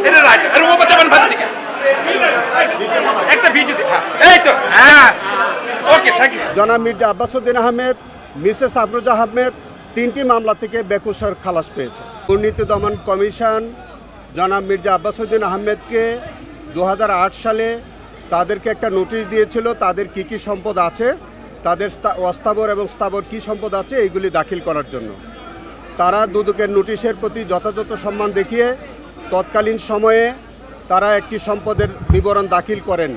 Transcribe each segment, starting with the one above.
এটা রাইট আর ও বাচ্চা বান দিকে একটা ভিডিও দেখা এই তো হ্যাঁ ওকে থ্যাংক ইউ। জনাব মির্জা আব্বাস উদ্দিন আহমেদ, মিসেস আফরোজা আহমেদ তিনটি মামলা থেকে বেকসুর খালাস পেয়েছে। দুর্নীতি দমন কমিশন জনাব মির্জা আব্বাস উদ্দিন আহমেদকে 2008 সালে তাদেরকে একটা নোটিশ দিয়েছিল, তাদের কি কি সম্পদ আছে, তাদের অস্থাবর এবং স্থাবর কি সম্পদ আছে এইগুলি দাখিল করার জন্য। তারা দুদকের নোটিশের প্রতি যথাযথ সম্মান দেখিয়ে তৎকালীন সময়ে তারা একটি সম্পদের বিবরণ দাখিল করেন।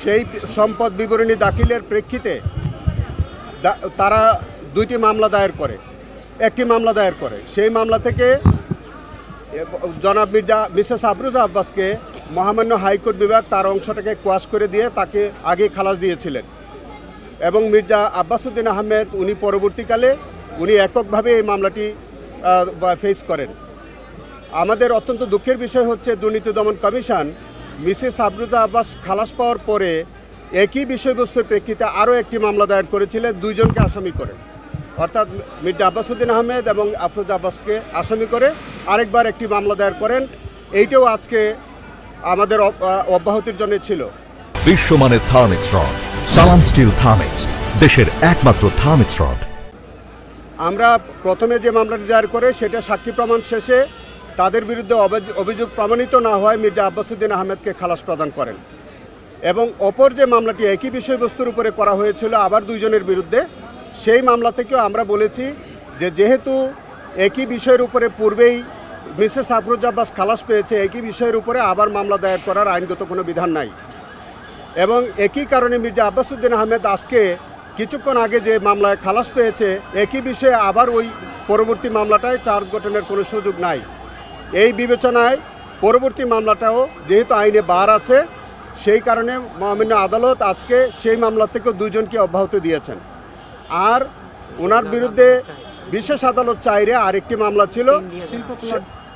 সেই সম্পদ বিবরণী দাখিলের প্রেক্ষিতে তারা দুইটি মামলা দায়ের করে, একটি মামলা দায়ের করে। সেই মামলা থেকে জনাব মিসেস আফরোজা আব্বাসকে মহামান্য হাইকোর্ট বিভাগ তার অংশটাকে কোয়াশ করে দিয়ে তাকে আগে খালাস দিয়েছিলেন এবং মির্জা আব্বাস উদ্দিন আহমেদ উনি পরবর্তীকালে উনি এককভাবে এই মামলাটি ফেস করেন। আমাদের অত্যন্ত দুঃখের বিষয় হচ্ছে দুর্নীতি দমন কমিশন মিসেস আফরোজা আব্বাস খালাস পাওয়ার পরে একই বিষয়বস্তুর প্রেক্ষিতে আরও একটি মামলা দায়ের করেছিলেন, দুইজনকে আসামি করেন, অর্থাৎ মির্জা আব্বাস উদ্দিন আহমেদ এবং আফরোজা আব্বাসকে আসামি করে আরেকবার একটি মামলা দায়ের করেন। এইটাও আজকে আমাদের অব্যাহতির জন্য ছিল। বিশ্বমানের থার্মিক্স রড, সালাম স্টিল থার্মিক্স, দেশের একমাত্র থার্মিক্স রড। আমরা প্রথমে যে মামলাটি দায়ের করে সেটা সাক্ষী প্রমাণ শেষে তাদের বিরুদ্ধে অভিযোগ প্রমাণিত না হয় মির্জা আব্বাস উদ্দিন আহমেদকে খালাস প্রদান করেন এবং অপর যে মামলাটি একই বিষয়বস্তুর উপরে করা হয়েছিল আবার দুইজনের বিরুদ্ধে, সেই মামলা থেকেও আমরা বলেছি যে যেহেতু একই বিষয়ের উপরে পূর্বেই মিসেস আফরোজা আব্বাস খালাস পেয়েছে, একই বিষয়ের উপরে আবার মামলা দায়ের করার আইনগত কোনো বিধান নাই এবং একই কারণে মির্জা আব্বাস উদ্দিন আহমেদ আজকে কিছুক্ষণ আগে যে মামলায় খালাস পেয়েছে একই বিষয়ে আবার ওই পরবর্তী মামলাটায় চার্জ গঠনের কোনো সুযোগ নাই। এই বিবেচনায় পরবর্তী মামলাটাও যেহেতু আইনে বার আছে, সেই কারণে মহামান্য আদালত আজকে সেই মামলা থেকেও দুইজনকে অব্যাহতি দিয়েছেন। আর ওনার বিরুদ্ধে বিশেষ আদালত চাইরে আরেকটি মামলা ছিল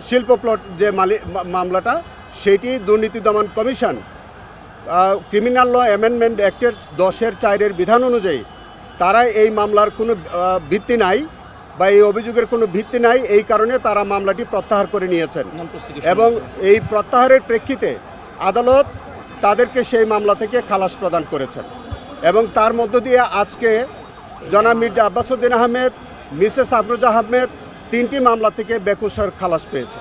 শিল্প প্লট যে মামলাটা, সেটি দুর্নীতি দমন কমিশন ক্রিমিনাল ল অ্যামেন্ডমেন্ট অ্যাক্টের 10(4) বিধান অনুযায়ী তারা এই মামলার কোনো ভিত্তি নাই বা এই অভিযোগের কোনো ভিত্তি নাই, এই কারণে তারা মামলাটি প্রত্যাহার করে নিয়েছেন এবং এই প্রত্যাহারের প্রেক্ষিতে আদালত তাদেরকে সেই মামলা থেকে খালাস প্রদান করেছেন এবং তার মধ্য দিয়ে আজকে জনাব মির্জা আব্বাস উদ্দিন আহমেদ, মিসেস আফরোজা আহমেদ তিনটি মামলা থেকে বেকসুর খালাস পেয়েছে।